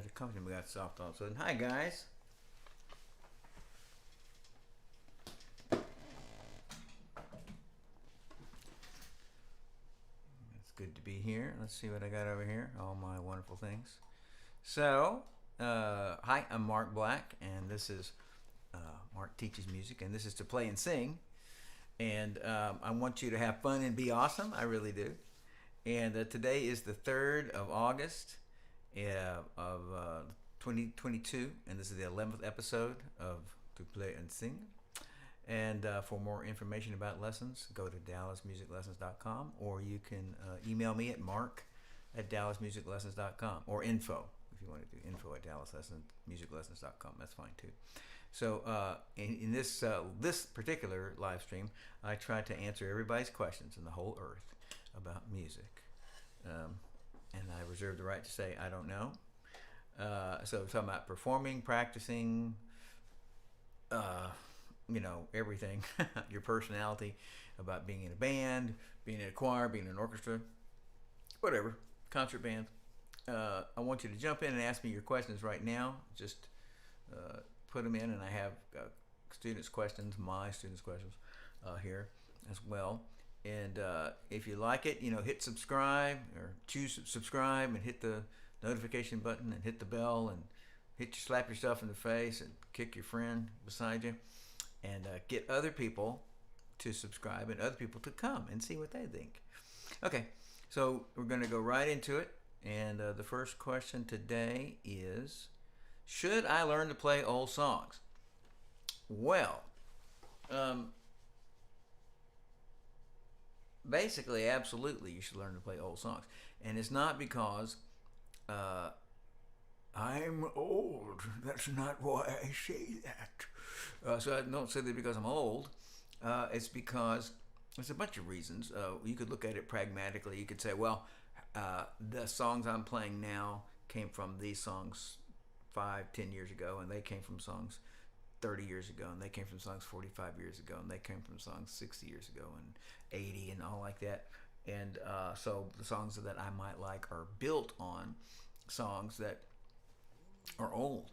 the company got soft all of a sudden. Hi guys. It's good to be here. Let's see what I got over here. All my wonderful things. So, hi, I'm Mark Black, and this is Mark Teaches Music, and this is To Play and Sing. And I want you to have fun and be awesome. I really do. And today is the 3rd of August of 2022, and this is the 11th episode of To Play and Sing. And for more information about lessons, go to dallasmusiclessons.com, or you can email me at mark@dallasmusiclessons.com, or info, if you want to do info at dallasmusiclessons.com. That's fine too. So in this this particular live stream, I try to answer everybody's questions in the whole earth about music. And I reserve the right to say I don't know. So we're talking about performing, practicing, everything, your personality, about being in a band, being in a choir, being in an orchestra, whatever, concert band. I want you to jump in and ask me your questions right now. Just put them in, and I have students' questions, my students' questions here as well. And if you like it, hit subscribe, or choose subscribe and hit the notification button and hit the bell and slap yourself in the face and kick your friend beside you, and get other people to subscribe and other people to come and see what they think. Okay, so we're going to go right into it. And the first question today is, should I learn to play old songs? Well, basically, absolutely, you should learn to play old songs. And it's not because I'm old. That's not why I say that. So I don't say that because I'm old. It's because there's a bunch of reasons. You could look at it pragmatically. You could say, well, the songs I'm playing now came from these songs 5-10 years ago, and they came from songs 30 years ago, and they came from songs 45 years ago, and they came from songs 60 years ago, and 80, and all like that. And so the songs that I might like are built on songs that are old.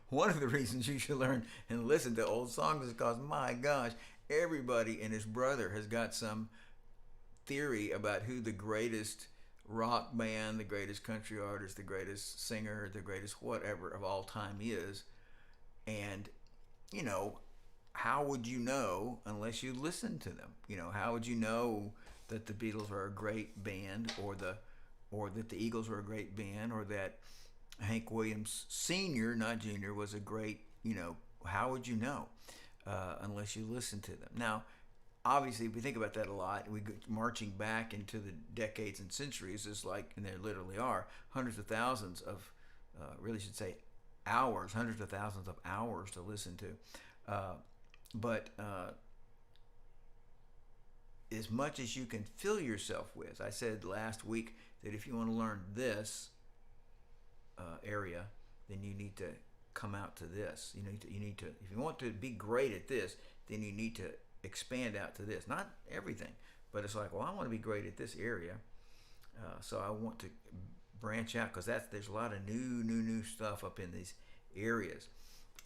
One of the reasons you should learn and listen to old songs is because, my gosh, everybody and his brother has got some theory about who the greatest rock band, the greatest country artist, the greatest singer, the greatest whatever of all time is. And how would you know unless you listen to them? How would you know that the Beatles are a great band, or that the Eagles are a great band, or that Hank Williams Sr., not Jr., was a great, how would you know unless you listen to them? Now, obviously, we think about that a lot. We go marching back into the decades and centuries, is like, and there literally are hundreds of thousands of, really should say hours, hundreds of thousands of hours to listen to. But as much as you can fill yourself with, I said last week that if you want to learn this area, then you need to come out to this. You need to, if you want to be great at this, then you need to expand out to this. Not everything, but it's like, well, I want to be great at this area, so I want to branch out, because there's a lot of new stuff up in these areas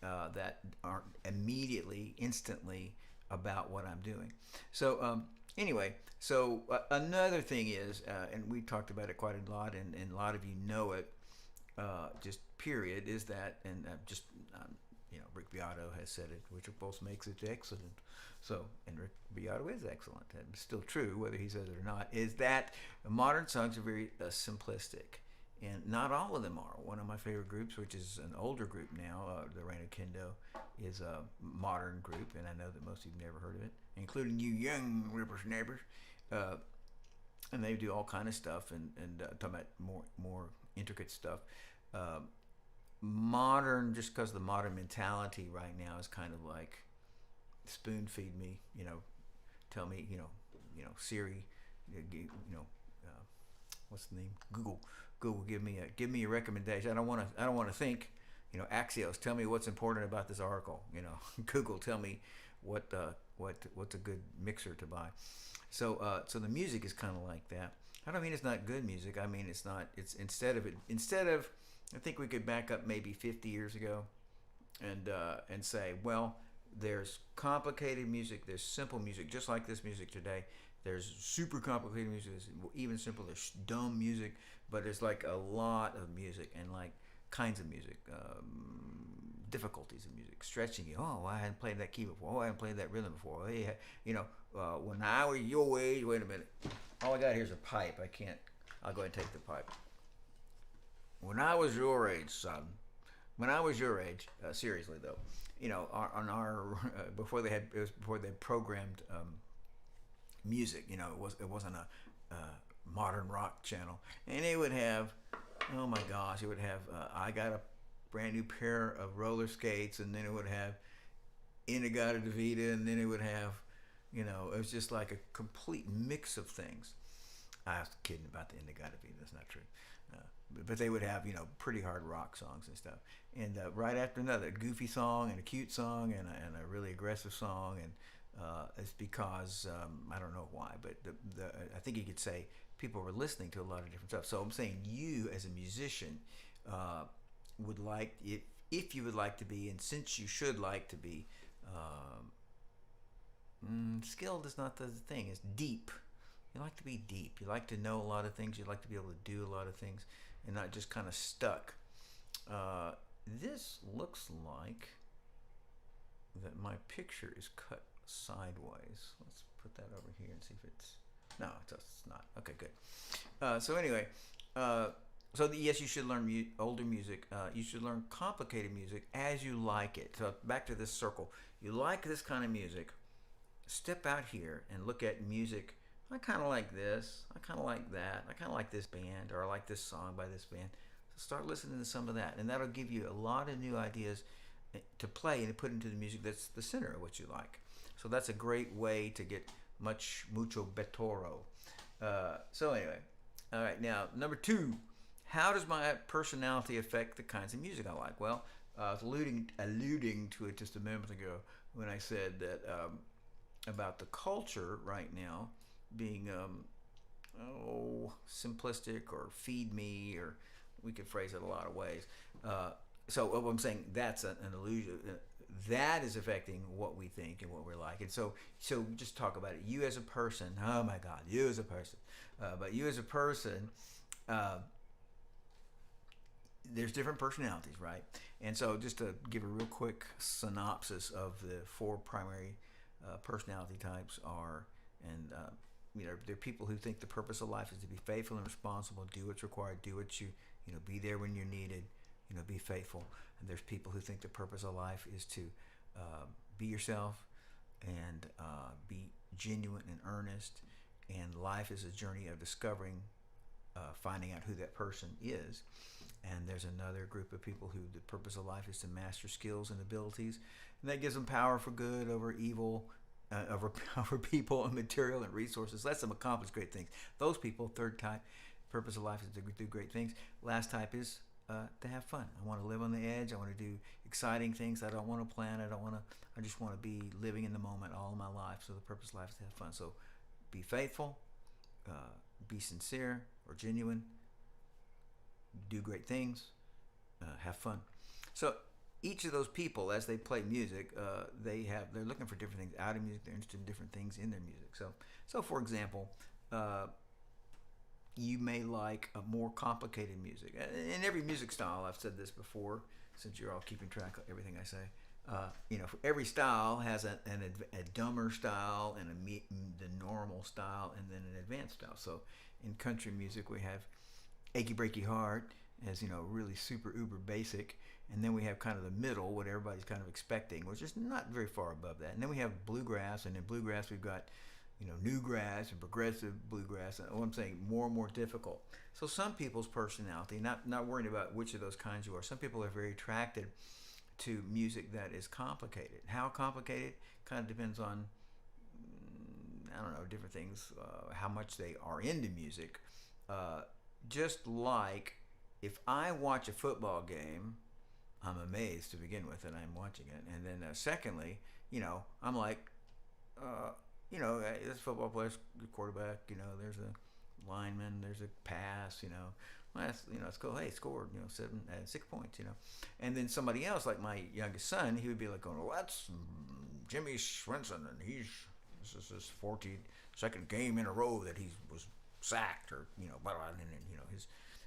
that aren't immediately, instantly about what I'm doing. So anyway, so another thing is, and we talked about it quite a lot, and a lot of you know it, just period, is that, and Rick Beato has said it, which of course makes it excellent. So, and Rick Beato is excellent, and it's still true whether he says it or not, is that modern songs are very simplistic. And not all of them are. One of my favorite groups, which is an older group now, the Reino Kendo, is a modern group, and I know that most of you have never heard of it, including you young whippersnappers. And they do all kind of stuff, and talking about more intricate stuff. Modern, just because the modern mentality right now is kind of like, spoon feed me, tell me, Siri, what's the name? Google, give me a recommendation. I don't want to think. Axios, tell me what's important about this article. Google, tell me what's a good mixer to buy. So the music is kind of like that. I don't mean it's not good music. I mean it's not. It's instead of. I think we could back up maybe 50 years ago, and say, well, there's complicated music, there's simple music, just like this music today. There's super complicated music, there's even simple. There's dumb music, but there's like a lot of music and like kinds of music, difficulties of music, stretching you. Oh, I hadn't played that key before. Oh, I hadn't played that rhythm before. Hey, when I was your age. Wait a minute. All I got here is a pipe. I can't. I'll go ahead and take the pipe. When I was your age, son. When I was your age, seriously though, on our before they had it was before they programmed music. It wasn't a modern rock channel, and it would have, oh my gosh, it would have I got a brand new pair of roller skates, and then it would have Inagata Davida, and then it would have, it was just like a complete mix of things. I was kidding about the Inagata Davida. That's not true. But they would have, pretty hard rock songs and stuff. And right after another, a goofy song and a cute song and a really aggressive song. And it's because, I don't know why, but I think you could say people were listening to a lot of different stuff. So I'm saying you as a musician would like, if you would like to be, and since you should like to be, skilled is not the thing. It's deep. You like to be deep. You like to know a lot of things. You like to be able to do a lot of things and not just kind of stuck. This looks like that my picture is cut sideways. Let's put that over here and see if it's... No, it's not. Okay, good. So anyway, yes, you should learn older music. You should learn complicated music as you like it. So back to this circle. You like this kind of music. Step out here and look at music. I kind of like this. I kind of like that. I kind of like this band, or I like this song by this band. So start listening to some of that, and that'll give you a lot of new ideas to play and to put into the music that's the center of what you like. So that's a great way to get mucho bettoro. So anyway, all right. Now, number 2, how does my personality affect the kinds of music I like? Well, I was alluding to it just a moment ago when I said that about the culture right now being simplistic or feed me, or we could phrase it a lot of ways. So what I'm saying, that's an illusion. That is affecting what we think and what we're like. And so just talk about it. You as a person, oh my God, you as a person. But you as a person, there's different personalities, right? And so just to give a real quick synopsis of the 4 primary personality types are, and there are people who think the purpose of life is to be faithful and responsible, do what's required, do what you be there when you're needed, be faithful. And there's people who think the purpose of life is to be yourself and be genuine and earnest. And life is a journey of discovering, finding out who that person is. And there's another group of people who the purpose of life is to master skills and abilities, and that gives them power for good over evil, over people and material and resources. Lets them accomplish great things. Those people, third type, purpose of life is to do great things. Last type is to have fun. I want to live on the edge. I want to do exciting things. I don't want to plan. I just want to be living in the moment all of my life. So the purpose of life is to have fun. So be faithful, be sincere or genuine, do great things, have fun. So each of those people, as they play music, they're looking for different things out of music. They're interested in different things in their music. So for example, you may like a more complicated music. In every music style, I've said this before, since you're all keeping track of everything I say. Every style has a dumber style and the normal style, and then an advanced style. So in country music, we have Achy Breaky Heart as really super uber basic, and then we have kind of the middle, what everybody's kind of expecting, which is not very far above that. And then we have bluegrass, and in bluegrass we've got newgrass and progressive bluegrass. And what I'm saying, more and more difficult. So some people's personality, not worrying about which of those kinds you are, some people are very attracted to music that is complicated. How complicated kind of depends on, different things, how much they are into music. Just like if I watch a football game, I'm amazed to begin with that I'm watching it. And then secondly, I'm like, this football player's the quarterback, there's a lineman. There's a pass. Well, that's cool. Hey, scored. 6 points. And then somebody else, like my youngest son, he would be like, going, well, that's Jimmy Swenson, and this is his 42nd game in a row that he was sacked, or blah, blah, and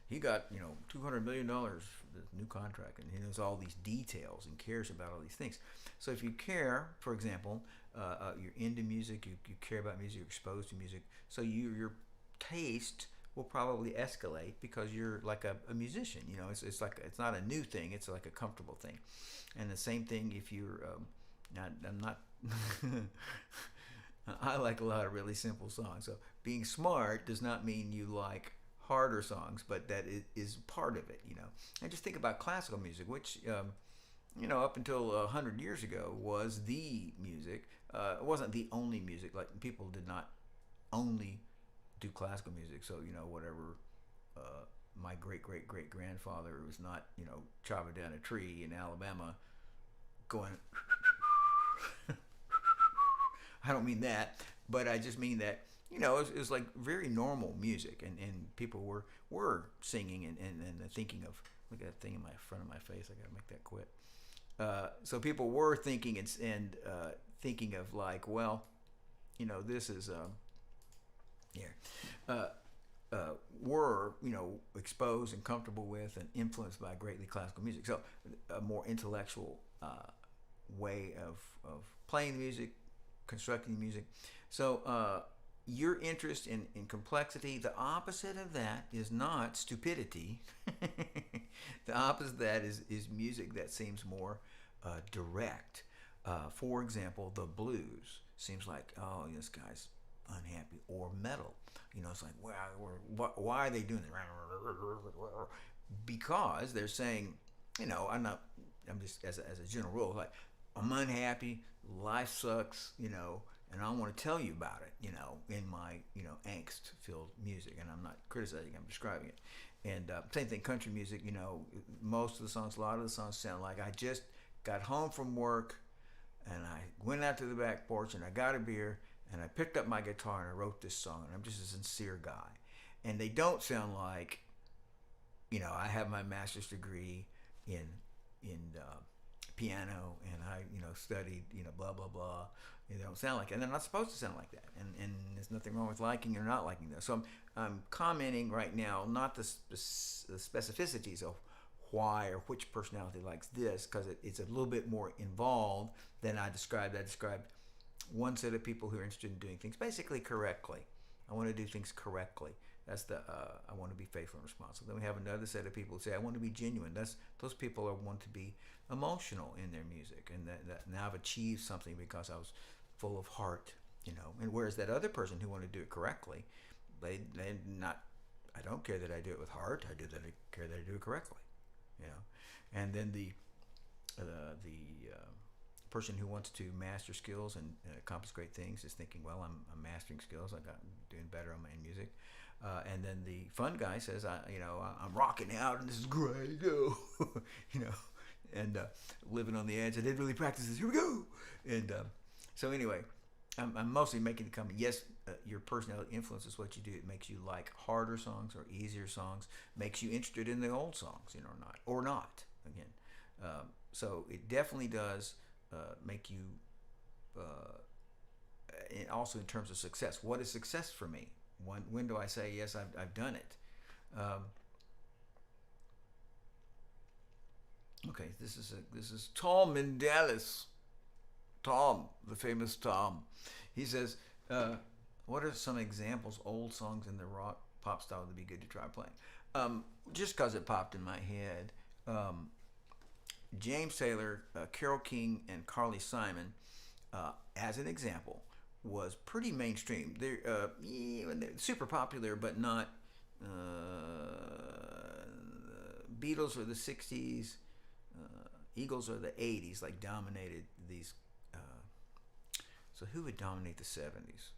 he got $200 million for the new contract, and he knows all these details and cares about all these things. So if you care, for example, you're into music, you care about music, you're exposed to music, so your taste will probably escalate because you're like a musician. It's like, it's not a new thing, it's like a comfortable thing. And the same thing if you're I'm not I like a lot of really simple songs. So being smart does not mean you like harder songs, but that is part of it. And just think about classical music, which up until 100 years ago was the music. It wasn't the only music. Like, people did not only do classical music. So whatever. My great grandfather was not chopping down a tree in Alabama, going. I don't mean that, but I just mean that it was like very normal music, and people were singing and thinking of. Look at that thing in my front of my face. I gotta make that quit. So people were thinking and thinking of, like, well, this is here. Were exposed and comfortable with and influenced by greatly classical music. So a more intellectual way of playing music, constructing music. So your interest in complexity, the opposite of that is not stupidity. The opposite of that is music that seems more direct. For example, the blues seems like, oh, this guy's unhappy. Or metal, it's like, well, why are they doing that? Because they're saying, I'm just, as a general rule, like, I'm unhappy, life sucks, and I want to tell you about it, in my, angst-filled music. And I'm not criticizing, I'm describing it. And same thing, country music, most of the songs, a lot of the songs sound like, I just got home from work, and I went out to the back porch, and I got a beer, and I picked up my guitar, and I wrote this song, and I'm just a sincere guy. And they don't sound like, I have my master's degree in piano, and I, studied, blah, blah, blah. They don't sound like it. And they're not supposed to sound like that. And there's nothing wrong with liking or not liking that. So I'm commenting right now, not the specificities of why or which personality likes this, because it's a little bit more involved than I described. I described one set of people who are interested in doing things basically correctly. I want to do things correctly. That's I want to be faithful and responsible. Then we have another set of people who say, I want to be genuine. Those people want to be emotional in their music, and that now I've achieved something because I was full of heart, And whereas that other person who wanted to do it correctly, they not. I don't care that I do it with heart. I care that I do it correctly, And then the person who wants to master skills and accomplish great things is thinking, well, I'm mastering skills. I'm doing better on my music. And then the fun guy says, I'm rocking out and this is great, and living on the edge. I didn't really practice this. Here we go. And so anyway, I'm mostly making the comment. Yes, your personality influences what you do. It makes you like harder songs or easier songs. Makes you interested in the old songs, or not. Again, so it definitely does make you. And also in terms of success, what is success for me? When do I say yes? I've done it. Okay, this is Tom in Dallas. Tom, the famous Tom. He says, what are some examples, old songs in the rock pop style that would be good to try playing? Just because it popped in my head, James Taylor, Carole King, and Carly Simon, as an example, was pretty mainstream. They're super popular, but not. Beatles are the 60s. Eagles are the 80s, like dominated these. So who would dominate the 70s?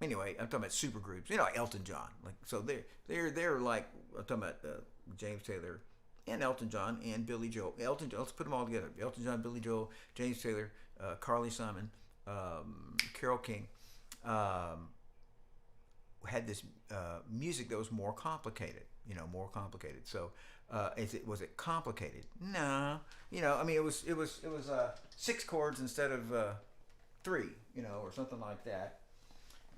Anyway, I'm talking about super groups. Elton John. Like, so they're like, I'm talking about James Taylor and Elton John and Billy Joel. Let's put them all together. Elton John, Billy Joel, James Taylor, Carly Simon, Carole King. had this music that was more complicated, more complicated. So, was it complicated? No, I mean, it was 6 chords instead of 3, or something like that.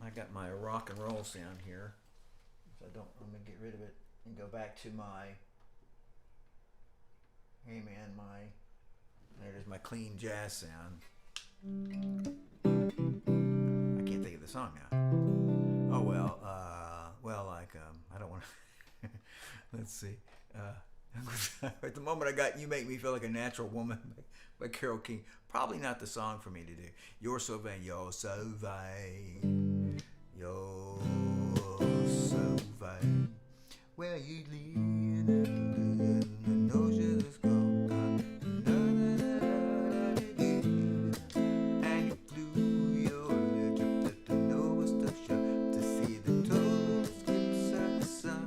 I got my rock and roll sound here. So I'm gonna get rid of it and go back to my. Hey man, there's my clean jazz sound. I can't think of the song now. Oh well, I don't want to. Let's see. At the moment, I got "You Make Me Feel Like a Natural Woman" by Carole King. Probably not the song for me to do. You're so vain, you're so vain, you're so vain. Where you lead, the notion is gone. And you flew your lips up to the nose to show to see the total skips of the sun.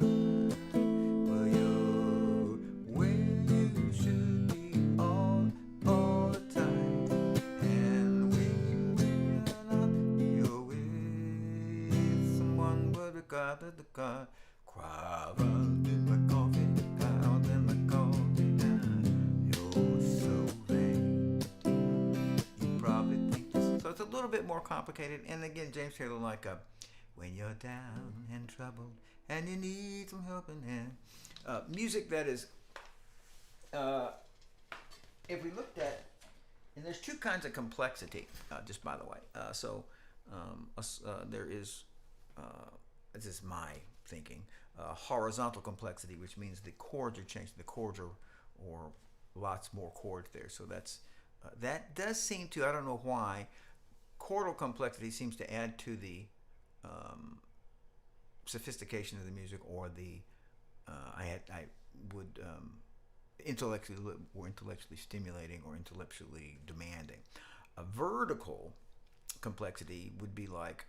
Well, you're where you should be all the time. And when you went out, you're with someone but the car. Cry out in my coffee, out in my coffee. You're so vain. You probably think this. So it's a little bit more complicated. And again, James Taylor, like when you're down and troubled and you need some helping hand. Music that is, if we looked at, and there's 2 kinds of complexity, just by the way. There is, this is my thinking, horizontal complexity, which means the chords are changed. The chords are, or lots more chords there. So that does seem to, I don't know why, chordal complexity seems to add to the sophistication of the music, or the I would intellectually stimulating or intellectually demanding. A vertical complexity would be like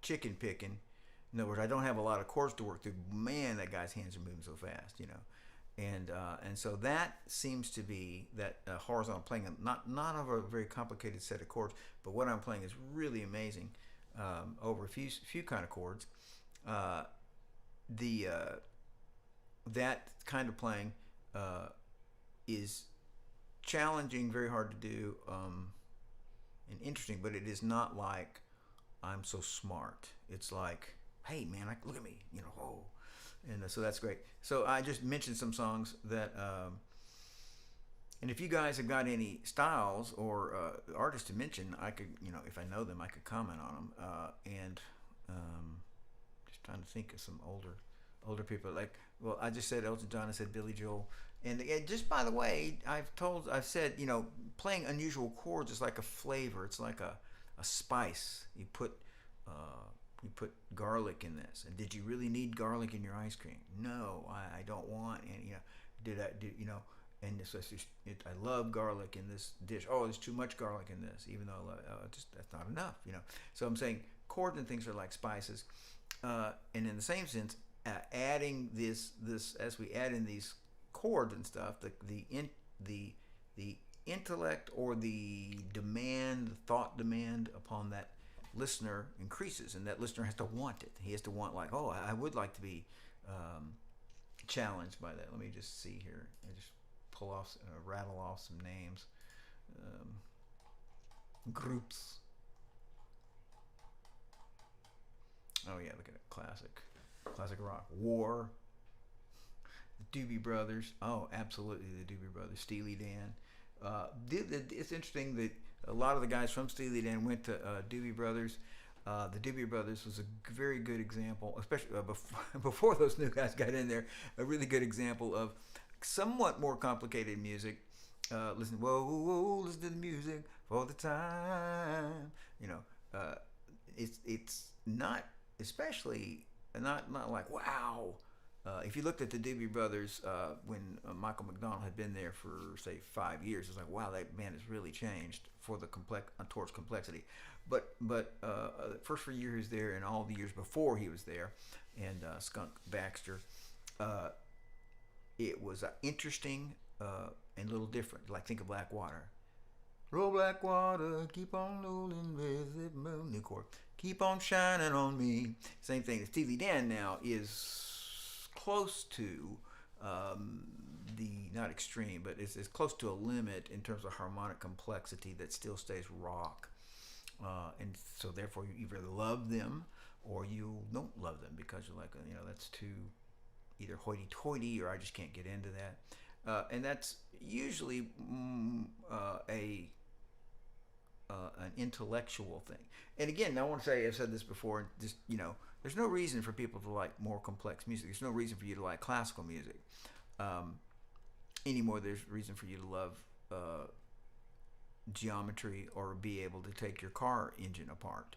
chicken picking. In other words, I don't have a lot of chords to work through. Man, that guy's hands are moving so fast, and so that seems to be that horizontal playing, not of a very complicated set of chords, but what I'm playing is really amazing over a few kind of chords. That kind of playing is challenging, very hard to do, and interesting, but it is not like I'm so smart. It's like, hey man, look at me, whoa. And so that's great. So I just mentioned some songs that, and if you guys have got any styles or artists to mention, I could, if I know them, I could comment on them. And just trying to think of some older people. Like, well, I just said Elton John. I said Billy Joel. And just by the way, I've said, playing unusual chords is like a flavor. It's like a spice. You put garlic in this. And did you really need garlic in your ice cream? No, I don't want. And and so I love garlic in this dish. Oh, there's too much garlic in this, even though that's not enough. So I'm saying chords and things are like spices. And in the same sense, adding this as we add in these chords and stuff, the intellect or the thought demand upon that listener increases, and that listener has to want it. He has to want, like, oh, I would like to be challenged by that. Let me just see here. I just rattle off some names, groups. Oh yeah, look at it, classic rock. War, the Doobie Brothers. Oh, absolutely, the Doobie Brothers. Steely Dan. It's interesting that a lot of the guys from Steely Dan went to Doobie Brothers. The Doobie Brothers was a very good example, especially before those new guys got in there. A really good example of somewhat more complicated music. Listen, whoa, listen to the music for the time. It's not, especially not like wow. If you looked at the Doobie Brothers when Michael McDonald had been there for say 5 years, it's like, wow, that band has really changed for the towards complexity. But first for years he was there, and all the years before he was there, and Skunk Baxter, it was interesting and a little different. Like, think of Blackwater. Roll black water, keep on rolling with the moon. New chord. Keep on shining on me. Same thing. The Steely Dan now is close to the, not extreme, but it's close to a limit in terms of harmonic complexity that still stays rock. And so therefore you either love them or you don't love them because you're like, that's too either hoity-toity or I just can't get into that. And that's usually an intellectual thing. And again, I want to say, I've said this before, just, there's no reason for people to like more complex music. There's no reason for you to like classical music. Anymore, there's reason for you to love geometry or be able to take your car engine apart.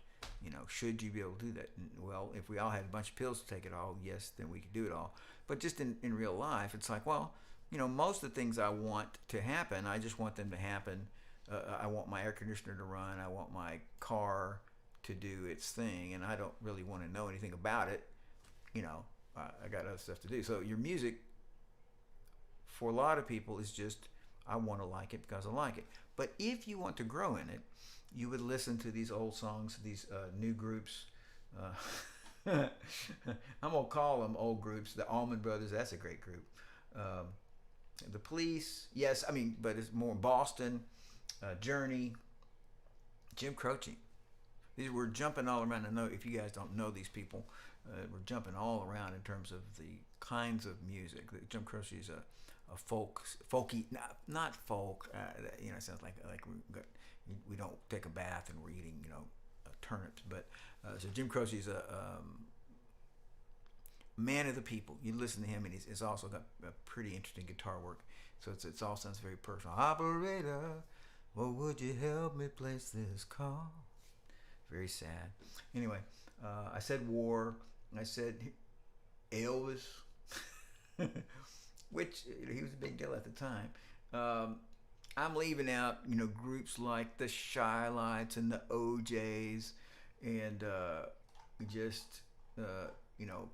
Should you be able to do that? Well, if we all had a bunch of pills to take it all, yes, then we could do it all. But just in real life, it's like, well, most of the things I want to happen, I just want them to happen. I want my air conditioner to run. I want my car to do its thing, and I don't really want to know anything about it. I got other stuff to do. So your music, for a lot of people, is just, I want to like it because I like it. But if you want to grow in it, you would listen to these old songs, these new groups. I'm going to call them old groups. The Allman Brothers, that's a great group. The Police, yes, but it's more Boston, Journey, Jim Croce. We're jumping all around. I know if you guys don't know these people, we're jumping all around in terms of the kinds of music. Jim Croce is a folky, not folk. It sounds like we don't take a bath and we're eating, turnips. But so Jim Croce is a man of the people. You listen to him, and he's also got a pretty interesting guitar work. So it all sounds very personal. Operator, well, would you help me place this call? Very sad. Anyway, I said War. I said Elvis, which he was a big deal at the time. I'm leaving out, groups like the Shylights and the OJs, and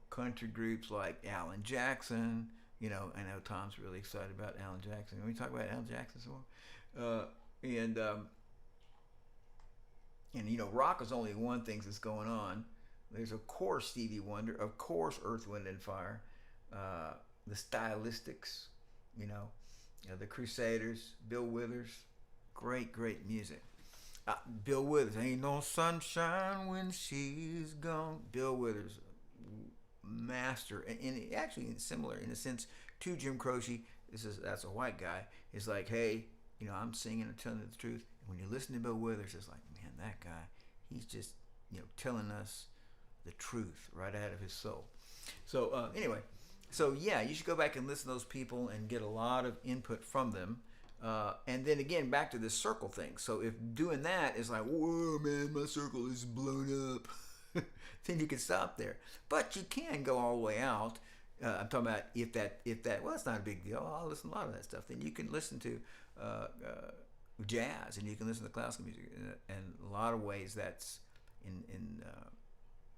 country groups like Alan Jackson. I know Tom's really excited about Alan Jackson. Can we talk about Alan Jackson some more? And rock is only one thing that's going on. There's of course Stevie Wonder, of course Earth, Wind and Fire, the Stylistics, the Crusaders, Bill Withers, great music. Bill Withers, ain't no sunshine when she's gone. Bill Withers, master, and actually similar in a sense to Jim Croce. That's a white guy. It's like, hey, I'm singing and telling the truth. And when you listen to Bill Withers, it's like, man, that guy, he's just telling us the truth right out of his soul. So anyway, so yeah, you should go back and listen to those people and get a lot of input from them. And then again, back to this circle thing. So if doing that is like, whoa, man, my circle is blown up, then you can stop there. But you can go all the way out. I'm talking about if that, well, it's not a big deal. I'll listen to a lot of that stuff. Then you can listen to jazz, and you can listen to classical music. And a lot of ways that's in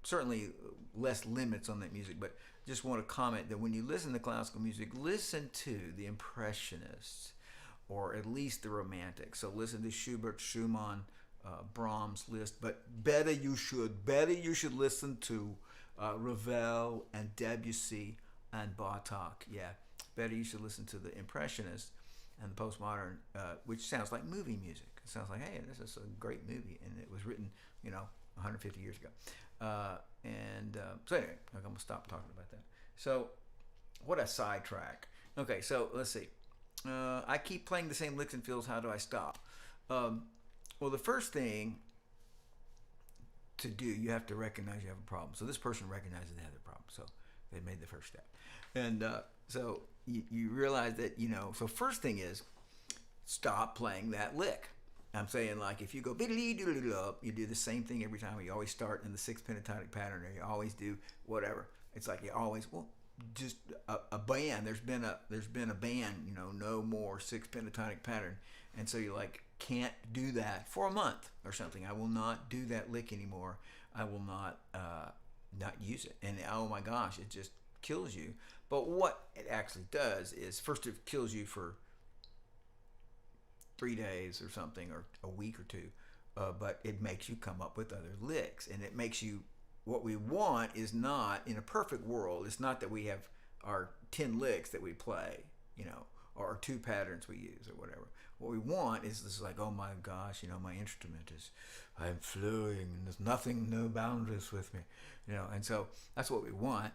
certainly less limits on that music. But just want to comment that when you listen to classical music, listen to the Impressionists, or at least the Romantics. So listen to Schubert, Schumann, Brahms, Liszt, but better you should listen to Ravel and Debussy and Bartok. Yeah, better you should listen to the Impressionists and the Postmodern, which sounds like movie music. It sounds like, hey, this is a great movie, and it was written, 150 years ago. So anyway, I'm gonna stop talking about that. So, what a sidetrack. Okay, so let's see. I keep playing the same licks and fills. How do I stop? Well, the first thing to do, you have to recognize you have a problem. So this person recognizes they have a problem. So they made the first step. And so you realize that, so first thing is stop playing that lick. I'm saying, like, if you go you do the same thing every time. You always start in the sixth pentatonic pattern, or you always do whatever. It's like you always, just a band. There's been a band, no more sixth pentatonic pattern, and so you can't do that for a month or something. I will not do that lick anymore. I will not use it, and oh my gosh, it just kills you. But what it actually does is, first, it kills you for 3 days or something, or a week or two, but it makes you come up with other licks, and it makes you. What we want is not, in a perfect world, it's not that we have our 10 licks that we play, or our 2 patterns we use or whatever. What we want is this, like, oh my gosh, my instrument is, I'm flowing and there's nothing, no boundaries with me, and so that's what we want.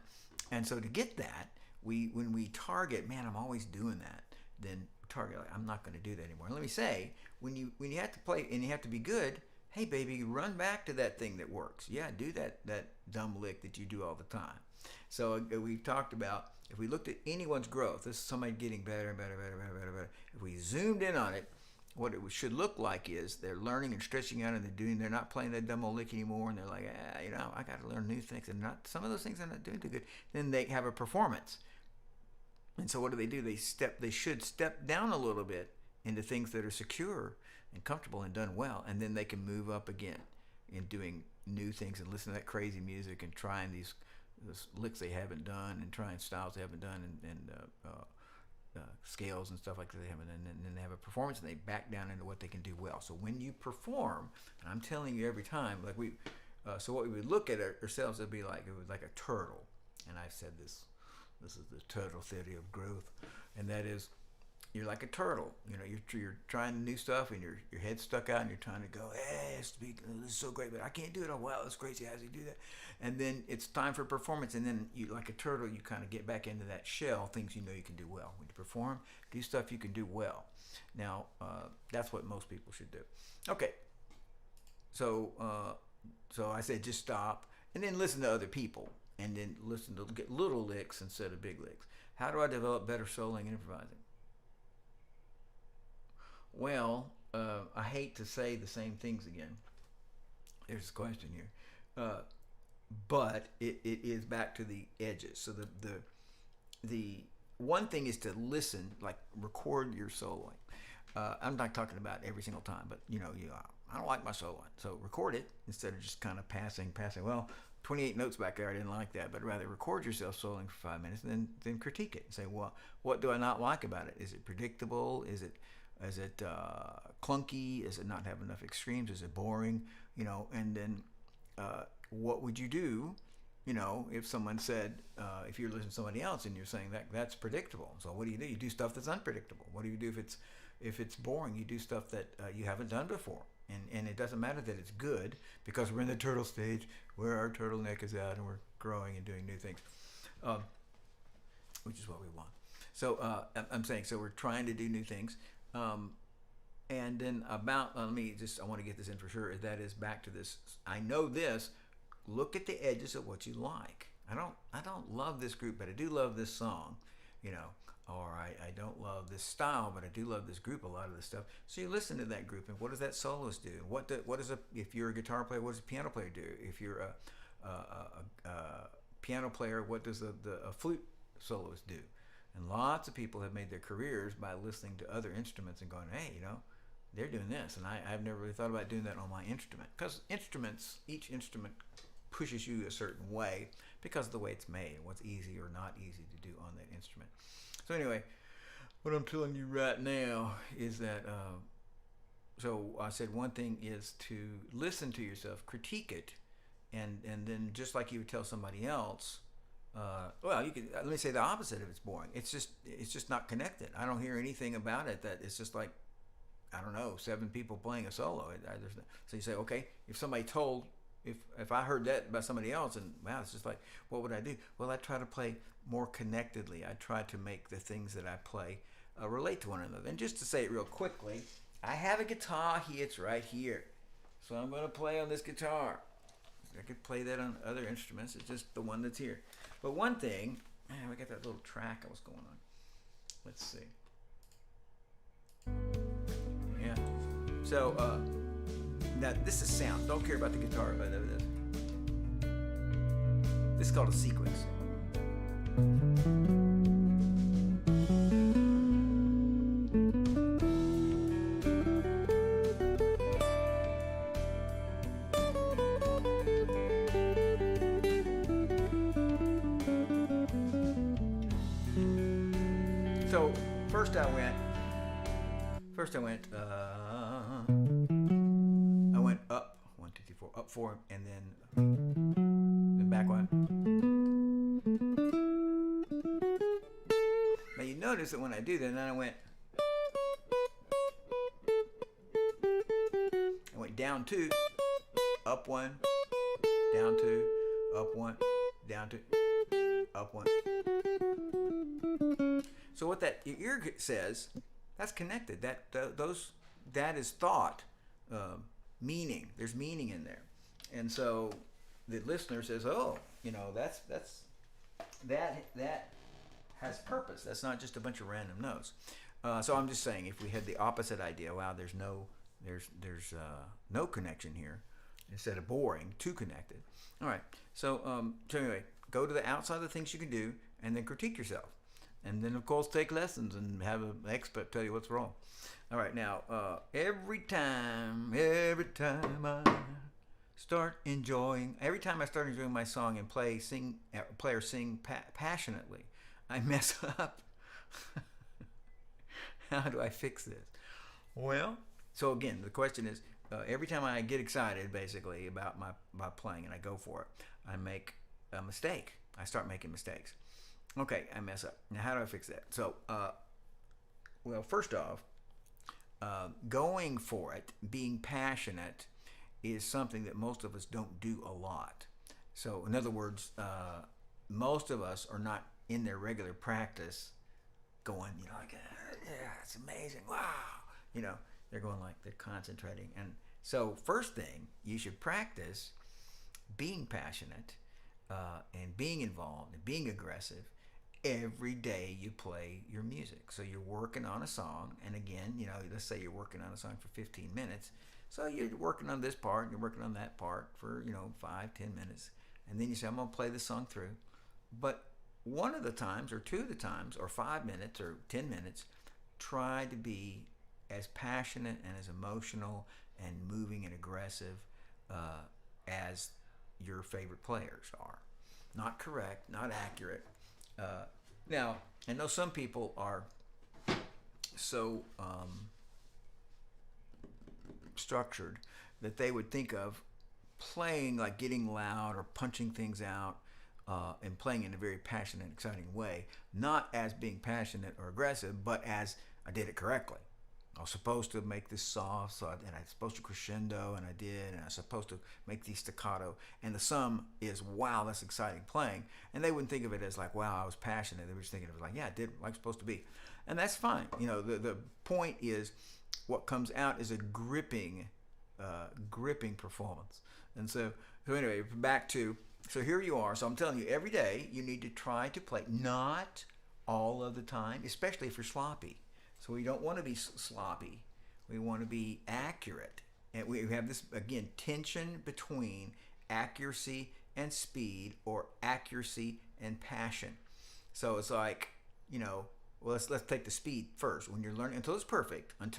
And so to get that, when we target, man, I'm always doing that, then target, like, I'm not going to do that anymore. And let me say, when you have to play and you have to be good, hey baby, run back to that thing that works. Yeah, do that dumb lick that you do all the time. So we've talked about, if we looked at anyone's growth, this is somebody getting better and better, better, better, better, better. If we zoomed in on it, what it should look like is they're learning and stretching out, and they're not playing that dumb old lick anymore, and they're like, I got to learn new things, and some of those things I'm not doing too good. Then they have a performance. And so what do? They should step down a little bit into things that are secure and comfortable and done well, and then they can move up again in doing new things and listening to that crazy music and trying these licks they haven't done, and trying styles they haven't done, and scales and stuff like that they haven't done, and then they have a performance, and they back down into what they can do well. So when you perform, and I'm telling you every time, like so what we would look at ourselves, it was like a turtle, and I said this is the turtle theory of growth, and that is, you're like a turtle. You're trying new stuff, and your head's stuck out, and you're trying to go, hey, this is so great, but I can't do it. Oh wow, that's crazy. How does he do that? And then it's time for performance, and then you, like a turtle, you kind of get back into that shell, things you can do well. When you perform, do stuff you can do well. Now, that's what most people should do. Okay, so I said just stop, and then listen to other people, and then listen to get little licks instead of big licks. How do I develop better soloing and improvising? Well, I hate to say the same things again. There's a question here, but it is back to the edges. So the one thing is to listen, like record your soloing. I'm not talking about every single time, but I don't like my soloing, so record it instead of just kind of passing. Well, 28 notes back there, I didn't like that, but rather record yourself soloing for 5 minutes, and then critique it and say, well, what do I not like about it? Is it predictable? Is it clunky? Is it not have enough extremes? Is it boring? And then what would you do, if someone said, if you're listening to somebody else and you're saying that's predictable? So what do? You do stuff that's unpredictable. What do you do if it's boring? You do stuff that you haven't done before. And it doesn't matter that it's good, because we're in the turtle stage where our turtleneck is out and we're growing and doing new things, which is what we want. So I'm saying, so we're trying to do new things. And then I want to get this in for sure. That is back to this. I know this. Look at the edges of what you like. I don't love this group, but I do love this song, or I don't love this style, but I do love this group, a lot of this stuff. So you listen to that group, and what does that soloist do? If you're a guitar player, what does a piano player do? If you're a piano player, what does a flute soloist do? And lots of people have made their careers by listening to other instruments and going, hey, they're doing this, and I've never really thought about doing that on my instrument. Because each instrument pushes you a certain way because of the way it's made, and what's easy or not easy to do on that instrument. So anyway, what I'm telling you right now is that, so I said one thing is to listen to yourself, critique it, and then just like you would tell somebody else, you could, let me say the opposite of it's boring. It's just not connected. I don't hear anything about it that it's just like, I don't know, 7 people playing a solo. So you say, okay, if I heard that by somebody else, and wow, it's just like, what would I do? Well, I try to play more connectedly. I try to make the things that I play relate to one another. And just to say it real quickly, I have a guitar here. It's right here. So I'm going to play on this guitar. I could play that on other instruments. It's just the one that's here. But one thing, we got that little track that was going on. Let's see. Yeah. So, now this is sound. Don't care about the guitar, but this is called a sequence. First I went up 1, 2, 3, 4, up 4, and then back 1. Now you notice that when I do that, then I went down 2, up 1, down 2, up 1, down 2, up 1. So what that ear says, that's connected. That is thought, meaning. There's meaning in there, and so the listener says, "Oh, that has purpose. That's not just a bunch of random notes." So I'm just saying, if we had the opposite idea, wow, there's no connection here, instead of boring, too connected. All right. So anyway, go to the outside of the things you can do, and then critique yourself. And then, of course, take lessons and have an expert tell you what's wrong. All right, now, every time I start enjoying my song and play or sing passionately, I mess up. How do I fix this? Well, so again, the question is, every time I get excited, basically, about my playing and I go for it, I make a mistake. I start making mistakes. Okay, I mess up. Now, how do I fix that? So, well, first off, going for it, being passionate, is something that most of us don't do a lot. So, in other words, most of us are not in their regular practice going, like, yeah, it's amazing, wow. They're going like they're concentrating. And so, first thing, you should practice being passionate and being involved and being aggressive every day you play your music. So you're working on a song, and again, let's say you're working on a song for 15 minutes. So you're working on this part, and you're working on that part for 5-10 minutes, and then you say, I'm gonna play this song through. But one of the times, or two of the times, or 5 minutes, or 10 minutes, try to be as passionate and as emotional and moving and aggressive as your favorite players are. Not correct, not accurate. Now, I know some people are so structured that they would think of playing like getting loud or punching things out and playing in a very passionate, exciting way, not as being passionate or aggressive, but as I did it correctly. I was supposed to make this soft, and I was supposed to crescendo, and I did, and I was supposed to make these staccato, and the sum is, wow, that's exciting playing. And they wouldn't think of it as like, wow, I was passionate. They were just thinking of it like, yeah, I did like it's supposed to be. And that's fine. The point is, what comes out is a gripping performance. And so anyway, back to, so here you are. So I'm telling you, every day you need to try to play, not all of the time, especially if you're sloppy. So we don't want to be sloppy. We want to be accurate. And we have this, again, tension between accuracy and speed, or accuracy and passion. So it's like, well, let's take the speed first. When you're learning, until it's perfect. When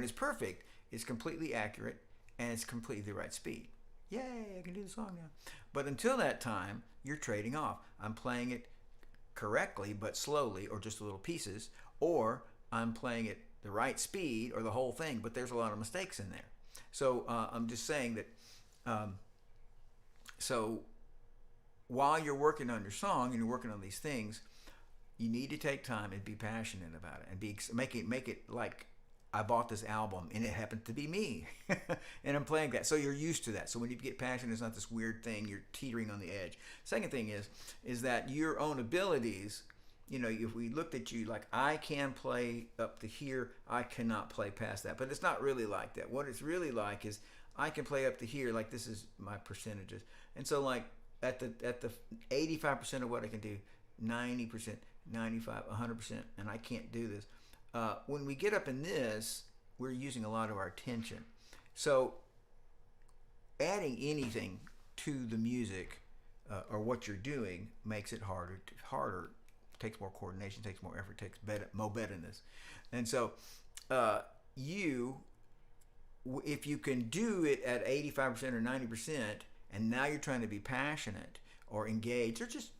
it's perfect, it's completely accurate and it's completely the right speed. Yay, I can do the song now. But until that time, you're trading off. I'm playing it correctly but slowly, or just little pieces, or I'm playing it the right speed or the whole thing, but there's a lot of mistakes in there. So I'm just saying that, so while you're working on your song and you're working on these things, you need to take time and be passionate about it, and make it like, I bought this album and it happened to be me and I'm playing that. So you're used to that. So when you get passionate, it's not this weird thing, you're teetering on the edge. Second thing is that your own abilities, if we looked at you like, I can play up to here, I cannot play past that. But it's not really like that. What it's really like is, I can play up to here, like this is my percentages. And so like at the 85% of what I can do, 90%, 95, 100%, and I can't do this. When we get up in this, we're using a lot of our attention. So adding anything to the music or what you're doing makes it harder, takes more coordination, takes more effort, takes more betterness. And so if you can do it at 85% or 90%, and now you're trying to be passionate or engaged, or just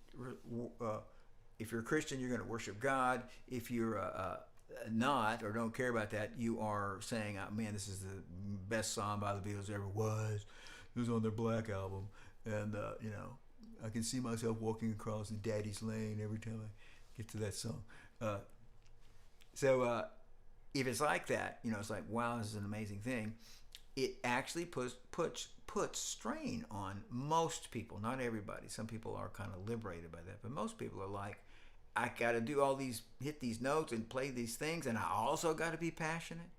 if you're a Christian, you're going to worship God. If you're not or don't care about that, you are saying, oh, man, this is the best song by the Beatles ever was. It was on their Black album. And, I can see myself walking across Daddy's Lane every time I get to that song. So if it's like that, it's like, wow, this is an amazing thing. It actually puts strain on most people, not everybody. Some people are kind of liberated by that, but most people are like, I got to do all these, hit these notes and play these things, and I also got to be passionate.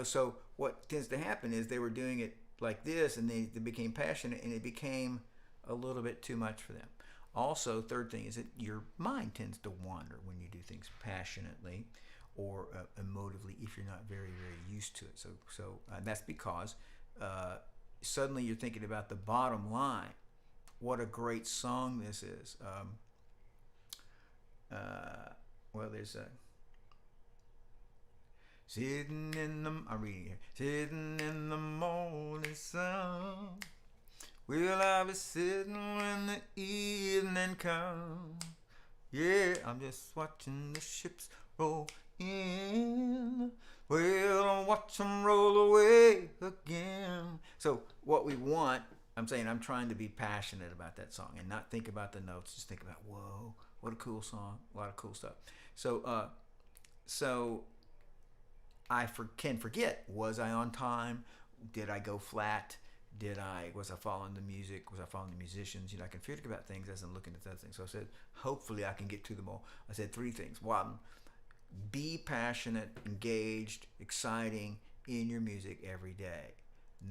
So what tends to happen is they were doing it like this, and they became passionate, and it became a little bit too much for them. Also, third thing is that your mind tends to wander when you do things passionately or emotively if you're not very, very used to it. So that's because suddenly you're thinking about the bottom line. What a great song this is. There's a I'm reading here. Sitting in the morning sun. Will I be sitting when the evening comes? Yeah, I'm just watching the ships roll in. Well, I'll watch them roll away again. So what we want, I'm trying to be passionate about that song and not think about the notes. Just think about, whoa, what a cool song, a lot of cool stuff. So I can forget, was I on time? Did I go flat? Was I following the music? Was I following the musicians? I can forget about things as I'm looking at those things. So I said, hopefully I can get to them all. I said 3 things. 1, be passionate, engaged, exciting in your music every day.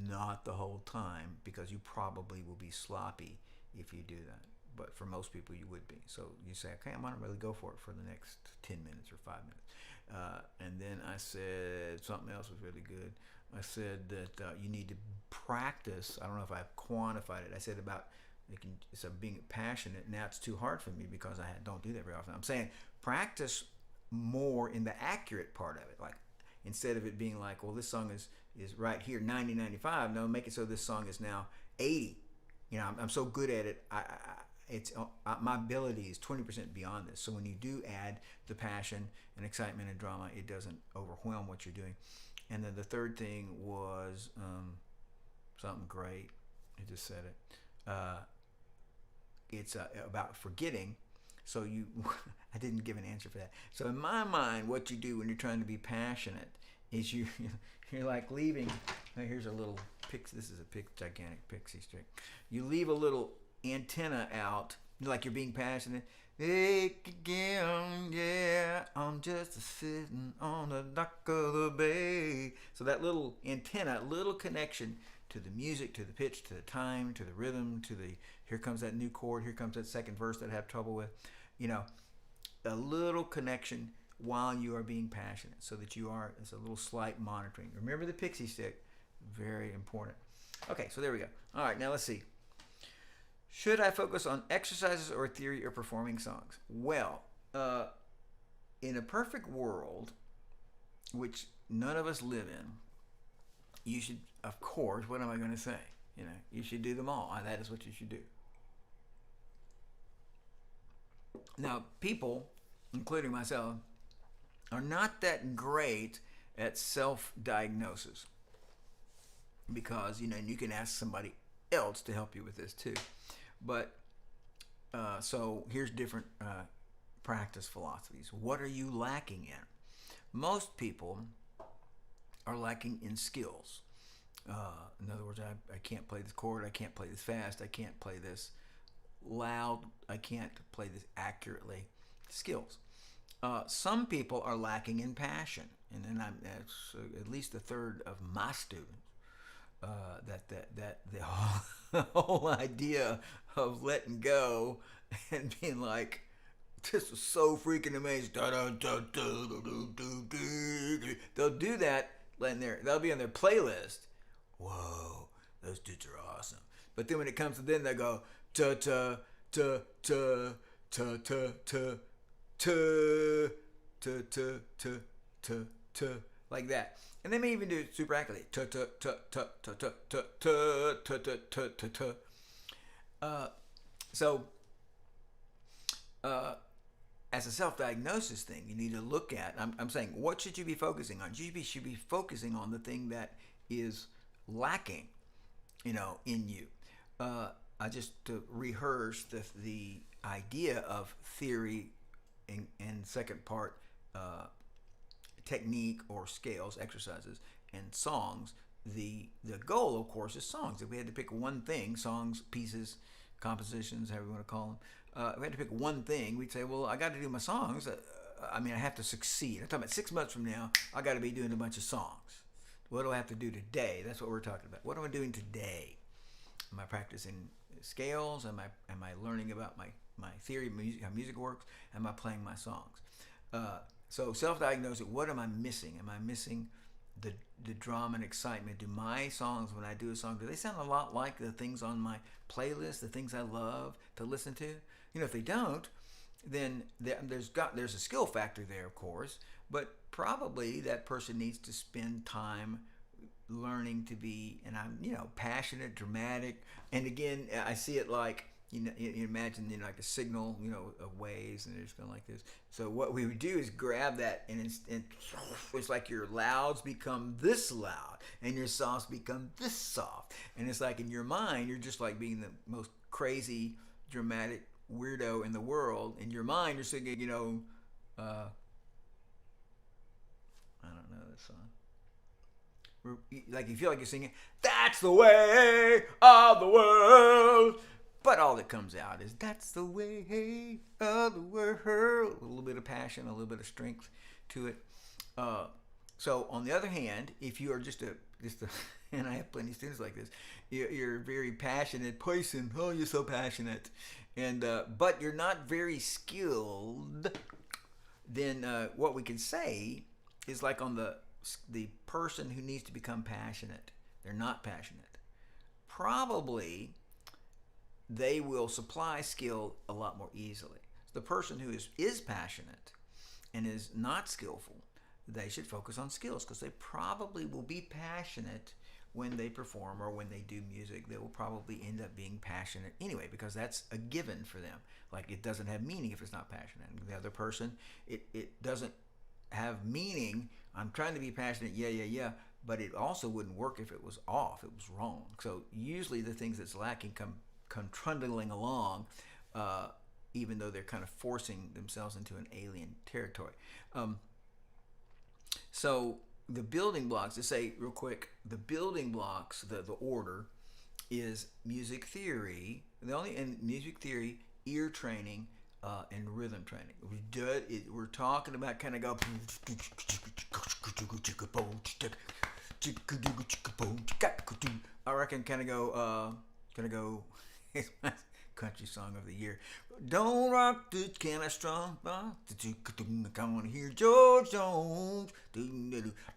Not the whole time, because you probably will be sloppy if you do that. But for most people, you would be. So you say, okay, I'm going to really go for it for the next 10 minutes or 5 minutes. And then I said something else was really good. I said that you need to practice. I don't know if I've quantified it. I said about being passionate. Now it's too hard for me because I don't do that very often. I'm saying practice more in the accurate part of it. Like instead of it being like, well, this song is right here 90-95. No, make it so this song is now 80. I'm so good at it. My ability is 20% beyond this. So when you do add the passion and excitement and drama, it doesn't overwhelm what you're doing. And then the third thing was something great. I just said it. It's about forgetting. So I didn't give an answer for that. So in my mind, what you do when you're trying to be passionate is you're like leaving. Here's a little pixie. This is a gigantic pixie stick. You leave a little antenna out, like you're being passionate. Again, yeah, I'm just sitting on the dock of the bay. So that little antenna, little connection to the music, to the pitch, to the time, to the rhythm, to the here comes that new chord, here comes that second verse that I have trouble with. A little connection while you are being passionate, so that it's a little slight monitoring. Remember the pixie stick, very important. Okay, so there we go. All right, now let's see. Should I focus on exercises or theory or performing songs? Well, in a perfect world, which none of us live in, you should, of course, what am I going to say? You should do them all. That is what you should do. Now, people, including myself, are not that great at self-diagnosis because, you can ask somebody else to help you with this too. But so here's different practice philosophies. What are you lacking in? Most people are lacking in skills. In other words, I can't play this chord. I can't play this fast. I can't play this loud. I can't play this accurately. Skills. Some people are lacking in passion, and then that's at least a third of my students. That the whole idea of letting go and being like, this was so freaking amazing. They'll do that. They'll be on their playlist. Whoa, those dudes are awesome. But then when it comes to them, they go ta ta ta ta ta ta ta ta ta ta ta ta ta like that. And they may even do it super accurately. Ta ta ta ta ta ta ta ta ta ta ta ta. So as a self-diagnosis thing, you need to look at. I'm saying, what should you be focusing on? You should be focusing on the thing that is lacking, in you. I just to rehearse the idea of theory and second part technique or scales, exercises, and songs. The goal, of course, is songs. If we had to pick one thing, songs, pieces, compositions, however you want to call them, if we had to pick one thing, we'd say, well, I got to do my songs. I have to succeed. I'm talking about 6 months from now, I got to be doing a bunch of songs. What do I have to do today? That's what we're talking about. What am I doing today? Am I practicing scales? Am I learning about my theory of music, how music works? Am I playing my songs? So self-diagnosing, what am I missing? Am I missing the drama and excitement? Do my songs, when I do a song, do they sound a lot like the things on my playlist, the things I love to listen to? If they don't, then there's a skill factor there, of course, but probably that person needs to spend time learning to be, and I'm passionate, dramatic, and again I see it like you imagine like a signal of waves, and they're just going like this. So what we would do is grab that, and it's like your louds become this loud and your softs become this soft, and it's like in your mind you're just like being the most crazy dramatic weirdo in the world. In your mind you're singing I don't know this song. Like you feel like you're singing, that's the way of the world, but all that comes out is that's the way of the world. A little bit of passion, a little bit of strength to it. So on the other hand, if you are just a and I have plenty of students like this, you're a very passionate person. Oh, you're so passionate, and but you're not very skilled. Then what we can say is like on the person who needs to become passionate, they're not passionate. Probably they will supply skill a lot more easily. The person who is passionate and is not skillful, they should focus on skills, because they probably will be passionate when they perform or when they do music. They will probably end up being passionate anyway, because that's a given for them. Like it doesn't have meaning if it's not passionate. And the other person, it doesn't have meaning. I'm trying to be passionate, yeah, but it also wouldn't work if it was off, it was wrong. So usually the things that's lacking come trundling along, even though they're kind of forcing themselves into an alien territory. So the building blocks, to say real quick, the building blocks, the order is music theory. In music theory, ear training, and rhythm training. We're talking about kind of go. I reckon kind of go. It's my country song of the year. Don't rock the can I strong. I want to hear George Jones.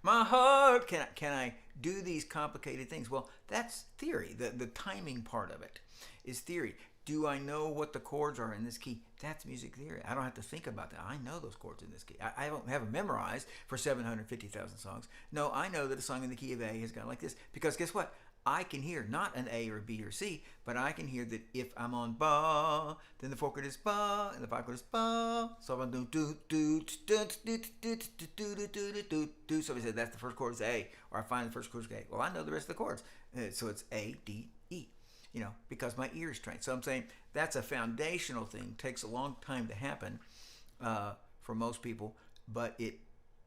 My heart. Can I do these complicated things? Well, that's theory. The timing part of it is theory. Do I know what the chords are in this key? That's music theory. I don't have to think about that. I know those chords in this key. I don't have them memorized for 750,000 songs. No, I know that a song in the key of A has gone like this, because guess what? I can hear not an A or B or C, but I can hear that if I'm on ba, then the fourth chord is ba, and the five chord is ba. So if I'm doing do do do do do do do do. Somebody said that's the first chord is A, or I find the first chord is A. Well, I know the rest of the chords, so it's A, D, E. Because my ear's trained. So I'm saying that's a foundational thing. Takes a long time to happen for most people, but it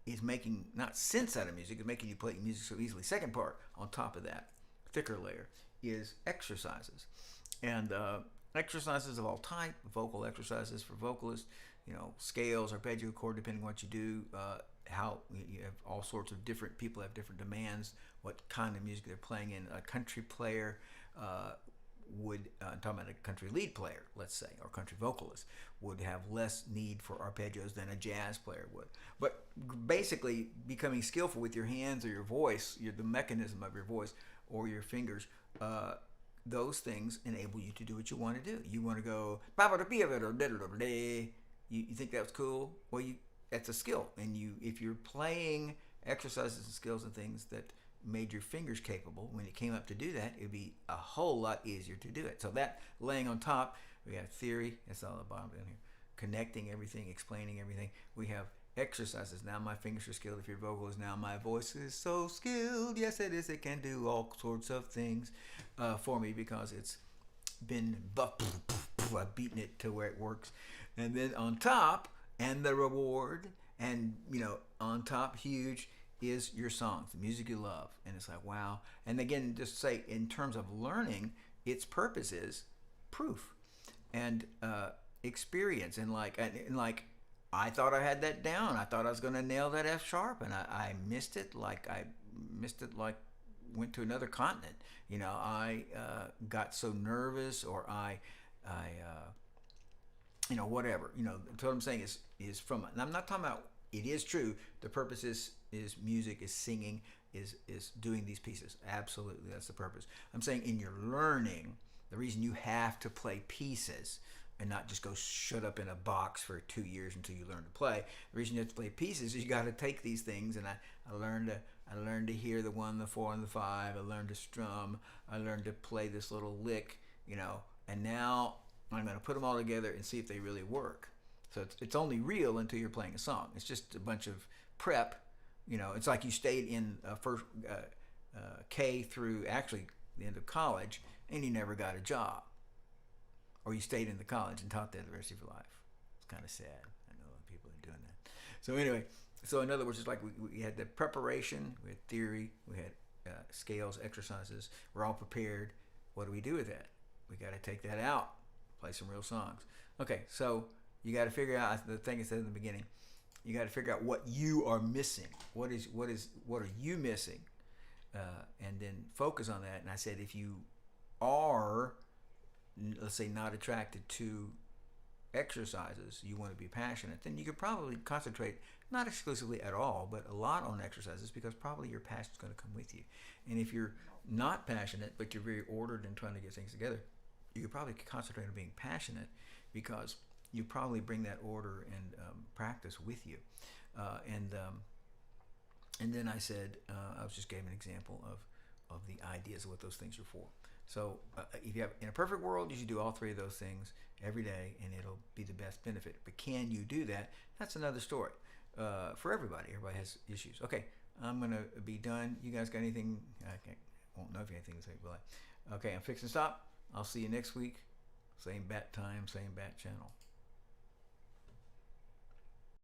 is making not sense out of music. It's making you play music so easily. Second part, on top of that, thicker layer, is exercises. And exercises of all type, vocal exercises for vocalists, scales, arpeggio, chord, depending on what you do, how you have all sorts of different people have different demands, what kind of music they're playing in. A country player would, talking about a country lead player, let's say, or country vocalist, would have less need for arpeggios than a jazz player would. But basically, becoming skillful with your hands or your voice, the mechanism of your voice or your fingers, those things enable you to do what you want to do. You want to go, you think that's cool? Well, that's a skill. And if you're playing exercises and skills and things that made your fingers capable, when it came up to do that, it'd be a whole lot easier to do it. So that laying on top, we have theory. That's all the bottom down here. connecting everything, explaining everything. We have exercises. Now my fingers are skilled. If your vocal is now my voice is so skilled. Yes, it is. It can do all sorts of things for me because it's been I've beaten it to where it works. And then on top, and the reward, and on top, huge, is your songs, the music you love. And it's like, wow. And again, just say in terms of learning, its purpose is proof and experience. And like I thought I had that down. I thought I was going to nail that F sharp, and I missed it. Like went to another continent. I got so nervous, or I whatever. What I'm saying is from, and I'm not talking about, it is true. The purpose is music, is singing, is doing these pieces. Absolutely, that's the purpose. I'm saying in your learning, the reason you have to play pieces and not just go shut up in a box for 2 years until you learn to play. The reason you have to play pieces is you got to take these things, and I learned to hear the 1, the 4, and the 5. I learned to strum. I learned to play this little lick, and now I'm going to put them all together and see if they really work. So it's only real until you're playing a song. It's just a bunch of prep. It's like you stayed in first K through actually the end of college, and you never got a job. Or you stayed in the college and taught that the rest of your life. It's kind of sad. I know people are doing that. So anyway, in other words, it's like we had the preparation, we had theory, we had scales, exercises. We're all prepared. What do we do with that? We got to take that out, play some real songs. Okay, so you got to figure out the thing I said in the beginning. You got to figure out what you are missing. What are you missing? And then focus on that. And I said, if you are, let's say, not attracted to exercises, you want to be passionate, then you could probably concentrate not exclusively at all, but a lot on exercises, because probably your passion is going to come with you. And if you're not passionate, but you're very ordered and trying to get things together, you could probably concentrate on being passionate, because you probably bring that order and practice with you. And then I said, I just gave an example of the ideas of what those things are for. So if you have, in a perfect world, you should do all three of those things every day, and it'll be the best benefit. But can you do that? That's another story. For everybody. Everybody has issues. Okay, I'm going to be done. You guys got anything? I won't know if you have anything to say, will I? Okay, I'm fixing to stop. I'll see you next week. Same bat time, same bat channel.